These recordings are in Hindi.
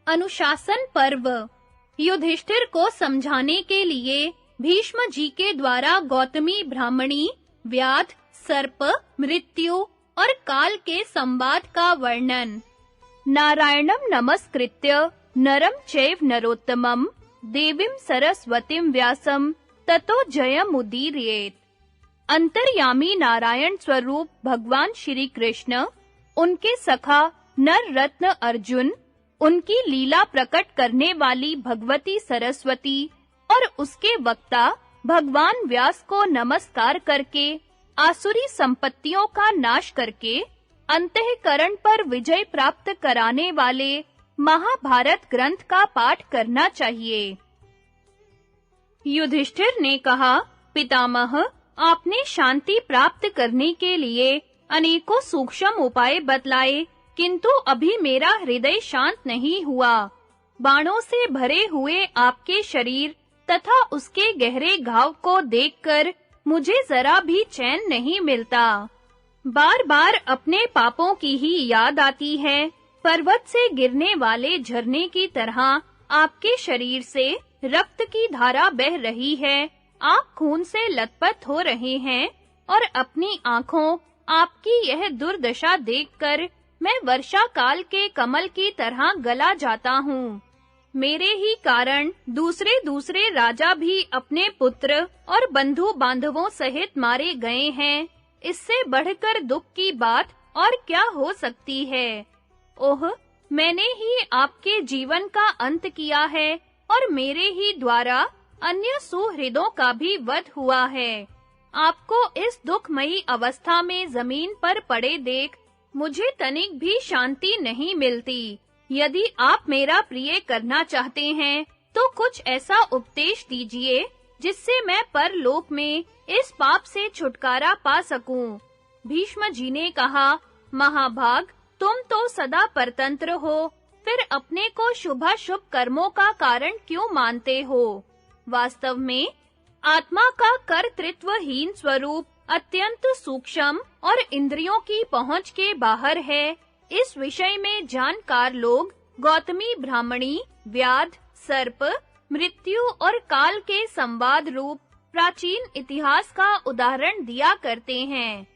अनुशासन पर्व। युधिष्ठिर को समझाने के लिए भीष्म जी के द्वारा गौतमी ब्राह्मणी, व्याध, सर्प, मृत्यु और काल के संवाद का वर्णन। नारायणं नमस्कृत्य नरं चैव नरोत्तमं देवीं सरस्वतीं व्यासं ततो जयमुदीरयेत्। अंतर्यामी नारायण स्वरूप भगवान श्री कृष्ण, उनके सखा नर रत्न अर्जुन, उनकी लीला प्रकट करने वाली भगवती सरस्वती और उसके वक्ता भगवान व्यास को नमस्कार करके आसुरी संपत्तियों का नाश करके अंतःकरण पर विजय प्राप्त कराने वाले महाभारत ग्रंथ का पाठ करना चाहिए। युधिष्ठिर ने कहा, पितामह, आपने शांति प्राप्त करने के लिए अनेकों सूक्ष्म उपाय बतलाए, किंतु अभी मेरा हृदय शांत नहीं हुआ। बाणों से भरे हुए आपके शरीर तथा उसके गहरे घाव को देखकर मुझे जरा भी चैन नहीं मिलता। बार-बार अपने पापों की ही याद आती है। पर्वत से गिरने वाले झरने की तरह आपके शरीर से रक्त की धारा बह रही है। आप खून से लथपथ हो रहे हैं और अपनी आंखों आपकी यह दुर्दशा देखकर मैं वर्षा काल के कमल की तरह गला जाता हूँ। मेरे ही कारण दूसरे राजा भी अपने पुत्र और बंधु बांधवों सहित मारे गए हैं। इससे बढ़कर दुख की बात और क्या हो सकती है। ओह, मैंने ही आपके जीवन का अंत किया है और मेरे ही द्वारा अन्य सुहृदों का भी वध हुआ है। आपको इस दुखमयी अवस्था में जमीन पर पड़े देख मुझे तनिक भी शांति नहीं मिलती। यदि आप मेरा प्रिय करना चाहते हैं तो कुछ ऐसा उपदेश दीजिए जिससे मैं परलोक में इस पाप से छुटकारा पा सकूं। भीष्म जी ने कहा, महाभाग, तुम तो सदा परतंत्र हो, फिर अपने को शुभ कर्मों का कारण क्यों मानते हो? वास्तव में आत्मा का कर्तृत्वहीन स्वरूप अत्यंत सूक्ष्म और इंद्रियों की पहुंच के बाहर है। इस विषय में जानकार लोग गौतमी ब्राह्मणी, व्याध, सर्प, मृत्यु और काल के संवाद रूप प्राचीन इतिहास का उदाहरण दिया करते हैं।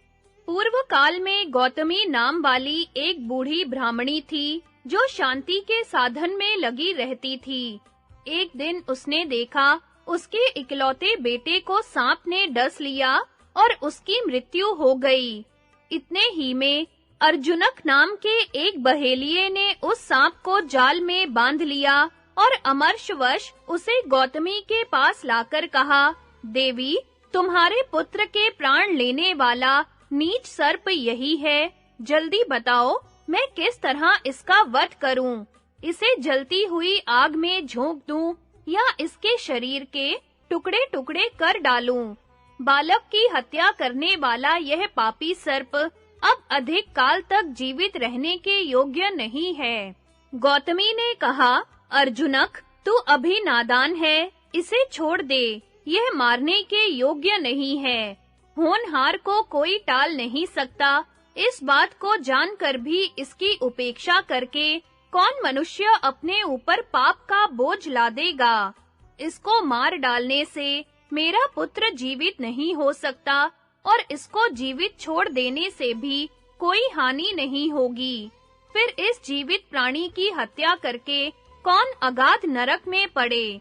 पूर्व काल में गौतमी नाम वाली एक बूढ़ी ब्राह्मणी थी जो शांति के साधन में लगी रहती थी। एक दिन उसने देखा उसके इकलौते बेटे को सांप ने डस लिया और उसकी मृत्यु हो गई। इतने ही में अर्जुनक नाम के एक बहेलिये ने उस सांप को जाल में बांध लिया और अमरशवश उसे गौतमी के पास लाकर कहा, देवी, तुम्हारे पुत्र के प्राण लेने वाला नीच सर्प यही है। जल्दी बताओ, मैं किस तरह इसका वध करूं? इसे जलती हुई आग में झोंक दूं या इसके शरीर के टुकड़े-टुकड़े कर डालूं? बालक की हत्या करने वाला यह पापी सर्प अब अधिक काल तक जीवित रहने के योग्य नहीं है। गौतमी ने कहा, अर्जुनक, तू अभी नादान है, इसे छोड़ दे, यह मारने के योग्य नहीं है। होनहार को कोई टाल नहीं सकता। इस बात को जानकर भी इसकी उपेक्षा करके कौन मनुष्य अपने ऊपर पाप का बोझ ला देगा? इसको मार डालने से मेरा पुत्र जीवित नहीं हो सकता और इसको जीवित छोड़ देने से भी कोई हानि नहीं होगी। फिर इस जीवित प्राणी की हत्या करके कौन अगाध नरक में पड़े?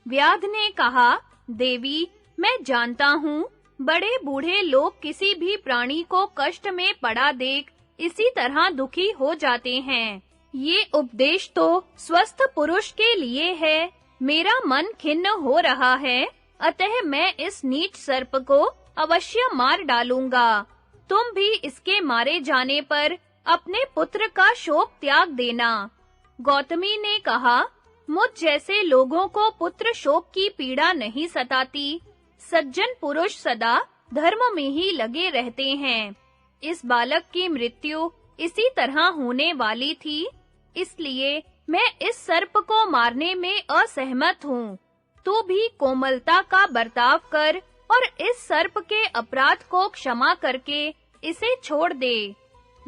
व्याध ने कहा, देवी, मैं जानता हूँ, बड़े बूढ़े लोग किसी भी प्राणी को कष्ट में पड़ा देख इसी तरह दुखी हो जाते हैं। ये उपदेश तो स्वस्थ पुरुष के लिए है। मेरा मन खिन्न हो रहा है, अतः मैं इस नीच सर्प को अवश्य मार डालूंगा। तुम भी इसके मारे जाने पर अपने पुत्र का शोक त्याग देना। गौतमी ने कहा, मुझ जैसे लोगों को पुत्र शोक की पीड़ा नहीं सताती। सज्जन पुरुष सदा धर्म में ही लगे रहते हैं। इस बालक की मृत्यु इसी तरह होने वाली थी, इसलिए मैं इस सर्प को मारने में असहमत हूँ। तू भी कोमलता का बर्ताव कर और इस सर्प के अपराध को क्षमा करके इसे छोड़ दे।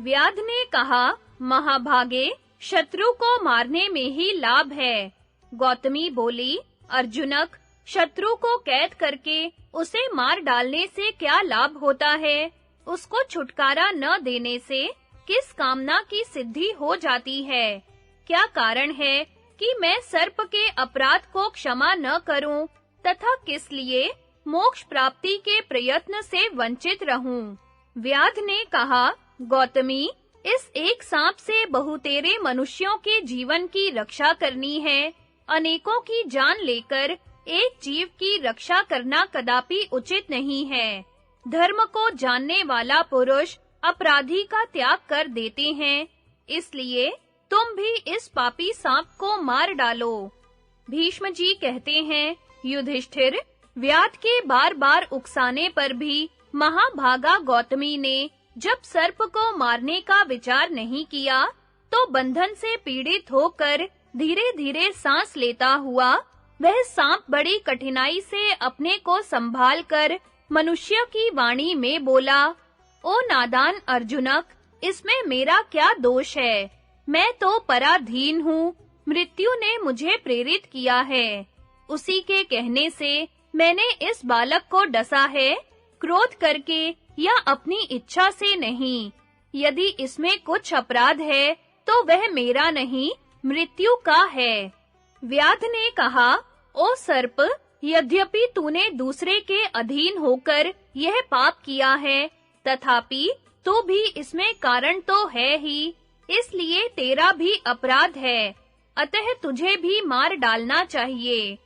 व्याध ने कहा, महाभागे, शत्रु को मारने में ही लाभ है। गौतमी बोली, अर्जुनक, शत्रु को कैद करके उसे मार डालने से क्या लाभ होता है? उसको छुटकारा न देने से किस कामना की सिद्धि हो जाती है? क्या कारण है कि मैं सर्प के अपराध को क्षमा न करूं तथा किस लिए मोक्ष प्राप्ति के प्रयत्न से वंचित रहूं? व्याध ने कहा, गौतमी, इस एक सांप से बहुतेरे मनुष्यों के जीवन की रक्षा करनी है। अनेकों की जान लेकर एक जीव की रक्षा करना कदापि उचित नहीं है। धर्म को जानने वाला पुरुष अपराधी का त्याग कर देते हैं। इसलिए तुम भी इस पापी सांप को मार डालो। भीष्म जी कहते हैं, युधिष्ठिर, व्याध के बार-बार उकसाने पर भी महाभागा गौतमी ने जब सर्प को मारने का विचार नहीं किया, तो बंधन से पीड़ित होकर धीरे-धीरे सांस लेता हुआ वह सांप बड़ी कठिनाई से अपने को संभाल कर मनुष्य की वाणी में बोला, ओ नादान अर्जुनक, इसमें मेरा क्या दोष है? मैं तो पराधीन हूँ, मृत्यु ने मुझे प्रेरित किया है। उसी के कहने से मैंने इस बालक को डसा है, क्रोध करके या अपनी इच्छा से नहीं। यदि इसमें कुछ अपराध है, तो वह मेरा नहीं, मृत्यु का है। व्याध ने कहा, ओ सर्प, यद्यपि तूने दूसरे के अधीन होकर यह पाप किया है, तथापि तू भी इसमें कारण तो है ही, इसलिए तेरा भी अपराध है। अतः तुझे भी मार डालना चाहिए।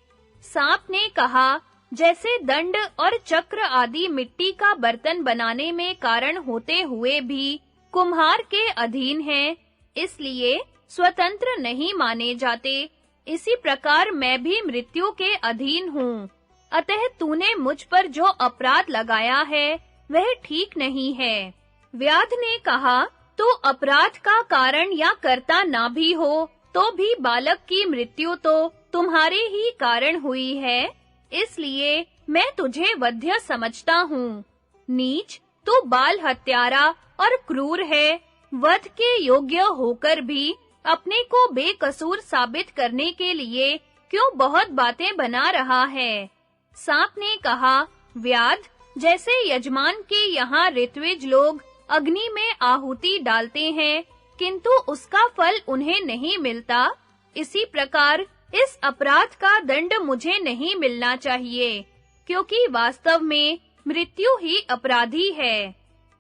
सांप ने कहा, जैसे दंड और चक्र आदि मिट्टी का बर्तन बनाने में कारण होते हुए भी कुम्हार के अधीन हैं, इसलिए स्वतंत्र नहीं माने जाते, इसी प्रकार मैं भी मृत्यु के अधीन हूँ। अतः तूने मुझ पर जो अपराध लगाया है, वह ठीक नहीं है। व्याध ने कहा, तू अपराध का कारण या कर्ता ना भी हो, तो भी बालक की मृत्यु तो तुम्हारे ही कारण हुई है, इसलिए मैं तुझे वध्य समझता हूँ। नीच, तू बाल हत्यारा और क्रूर है। वध के योग्य होकर भी अपने को बेकसूर साबित करने के लिए क्यों बहुत बातें बना रहा है? सांप ने कहा, व्याध, जैसे यजमान के यहाँ ऋत्विज लोग अग्नि में आहुति डालते हैं, किंतु उसका फल उन्हें नहीं मिलता, इसी प्रकार इस अपराध का दंड मुझे नहीं मिलना चाहिए, क्योंकि वास्तव में मृत्यु ही अपराधी है।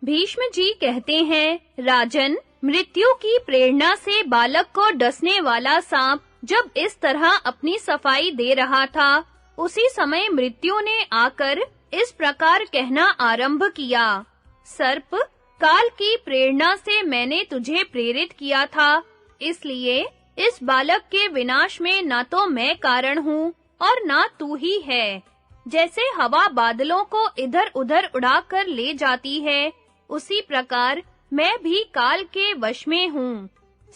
भीष्म जी कहते हैं, राजन, मृत्यु की प्रेरणा से बालक को डसने वाला सांप जब इस तरह अपनी सफाई दे रहा था, उसी समय मृत्यु ने आकर इस प्रकार कहना आरंभ किया, सर्प, काल की प्रेरणा से मैंने तुझे प्रेरित किया था, इसलिए इस बालक के विनाश में ना तो मैं कारण हूँ और ना तू ही है। जैसे हवा बादलों को इधर-उधर उड़ाकर ले जाती है, उसी प्रकार मैं भी काल के वश में हूँ।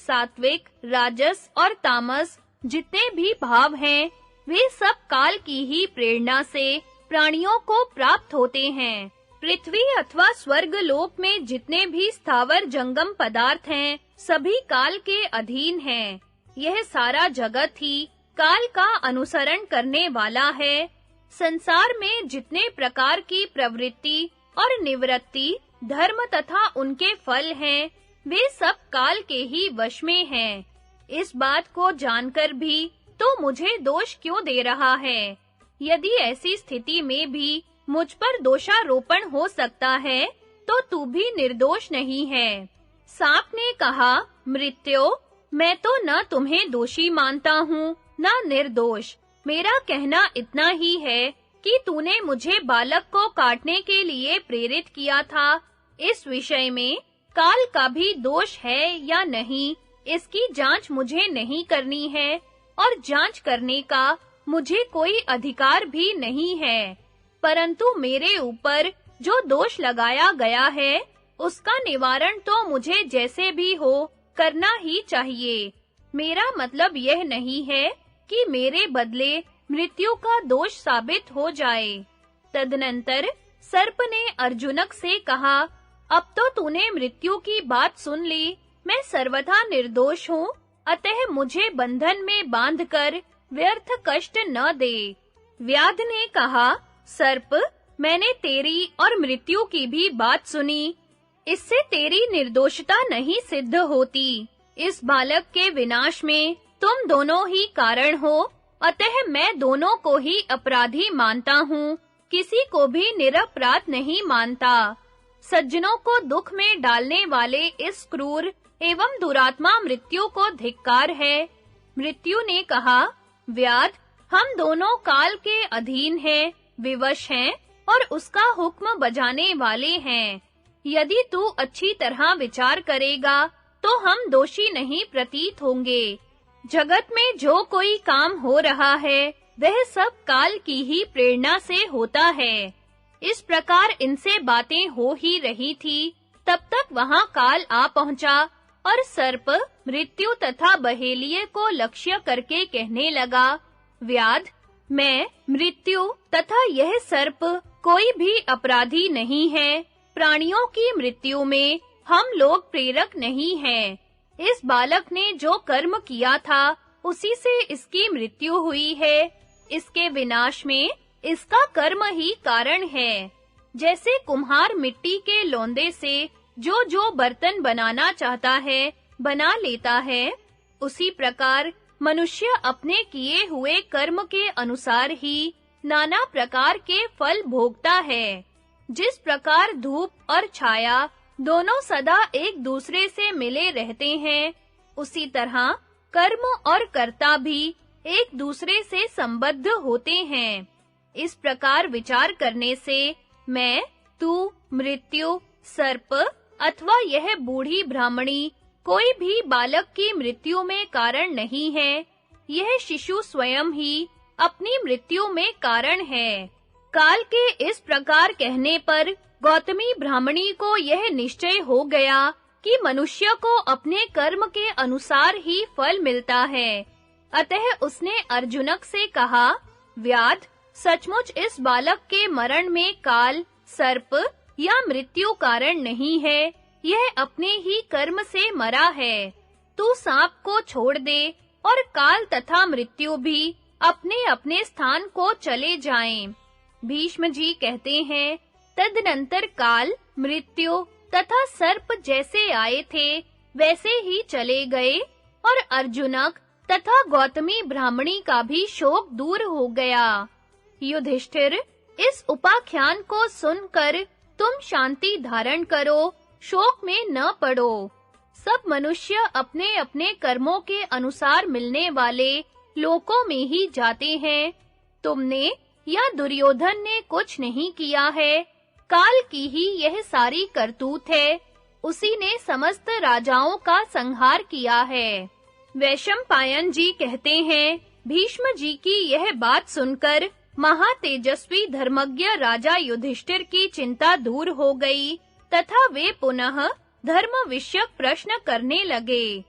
सात्विक, राजस और तामस जितने भी भाव हैं, वे सब काल की ही प्रेरणा से प्राणियों को प्राप्त होते हैं। पृथ्वी अथवा स्वर्ग लोक में जितने भी स्थावर जंगम पदार्थ हैं, सभी काल के अधीन हैं। यह सारा जगत ही काल का अनुसरण करने वाला है। संसार में जितने प्रकार की प्रवृत्ति और निवृत्ति, धर्म तथा उनके फल हैं, वे सब काल के ही वश में हैं। इस बात को जानकर भी तो मुझे दोष क्यों दे रहा है? यदि ऐसी स्थिति में भी मुझ पर दोषारोपण हो सकता है, तो तू भी निर्दोष नहीं है। सांप ने कहा, मृत्यो, मैं तो न तुम्हें दोषी मानता हूँ, न निर्दोष। मेरा कहना इतना ही है कि तूने मुझे बालक को काटने के लिए प्रेरित किया था। इस विषय में काल का भी दोष है या नहीं, इसकी जांच मुझे नहीं करनी है, और जांच करने का मुझे कोई अधिकार भी नहीं है। परंतु मेरे ऊपर जो दोष लगाया गया है, उसका निवारण तो मुझे जैसे भी हो करना ही चाहिए। मेरा मतलब यह नहीं है कि मेरे बदले मृत्यु का दोष साबित हो जाए। तदनंतर सर्प ने अर्जुनक से कहा, अब तो तूने मृत्यु की बात सुन ली। मैं सर्वथा निर्दोष हूँ, अतः मुझे बंधन में बांधकर व्यर्थ कष्ट न दे। व्याध ने कहा, सर्प, मैंने तेरी और मृत्यु की भी बात सुनी। इससे तेरी निर्दोषता नहीं सिद्ध होती। इस बालक के विनाश में तुम दोनों ही कारण हो, अतः मैं दोनों को ही अपराधी मानता हूँ, किसी को भी निरपराध नहीं मानता। सज्जनों को दुख में डालने वाले इस क्रूर एवं दुरात्मा मृत्यु को धिक्कार है। मृत्यु ने कहा, व्याध, हम दोनों काल के अधीन हैं, विवश हैं और उसका हुक्म बजाने वाले हैं। यदि तू अच्छी तरह विचार करेगा तो हम दोषी नहीं प्रतीत होंगे। जगत में जो कोई काम हो रहा है वह सब काल की ही प्रेरणा से होता है। इस प्रकार इनसे बातें हो ही रही थी, तब तक वहां काल आ पहुंचा और सर्प मृत्यु तथा बहेलिये को लक्ष्य करके कहने लगा, व्याध, मैं, मृत्यु तथा यह सर्प कोई भी अपराधी नहीं है। प्राणियों की मृत्यु में हम लोग प्रेरक नहीं हैं। इस बालक ने जो कर्म किया था उसी से इसकी मृत्यु हुई है। इसके विनाश में इसका कर्म ही कारण है। जैसे कुम्हार मिट्टी के लोंदे से जो बर्तन बनाना चाहता है बना लेता है, उसी प्रकार मनुष्य अपने किए हुए कर्म के अनुसार ही नाना प्रकार के फल भोगता है। जिस प्रकार धूप और छाया दोनों सदा एक दूसरे से मिले रहते हैं, उसी तरह कर्म और कर्ता भी एक दूसरे से संबद्ध होते हैं। इस प्रकार विचार करने से मैं, तू, मृत्यु, सर्प अथवा यह बूढ़ी ब्राह्मणी कोई भी बालक की मृत्यु में कारण नहीं है। यह शिशु स्वयं ही अपनी मृत्यु में कारण है। काल के इस प्रकार कहने पर गौतमी ब्राह्मणी को यह निश्चय हो गया कि मनुष्य को अपने कर्म के अनुसार ही फल मिलता है। अतः उसने अर्जुनक से कहा, व्याध, सचमुच इस बालक के मरण में काल, सर्प या मृत्यु कारण नहीं है, यह अपने ही कर्म से मरा है। तू सांप को छोड़ दे और काल तथा मृत्यु भी अपने-अपने स्थान को चले जाएं। भीष्म जी कहते हैं, तदनंतर काल, मृत्यु तथा सर्प जैसे आए थे वैसे ही चले गए और अर्जुनक तथा गौतमी ब्राह्मणी का भी शोक दूर हो गया। युधिष्ठिर, इस उपाख्यान को सुनकर तुम शांति धारण करो, शोक में न पड़ो। सब मनुष्य अपने-अपने कर्मों के अनुसार मिलने वाले लोकों में ही जाते हैं। तुमने या दुर्योधन ने कुछ नहीं किया है, काल की ही यह सारी करतूत है। उसी ने समस्त राजाओं का संहार किया है। वैशंपायन जी कहते हैं, भीष्म जी की यह बात सुनकर महातेजस्वी धर्मज्ञ राजा युधिष्ठिर की चिंता दूर हो गई तथा वे पुनः धर्म विषयक प्रश्न करने लगे।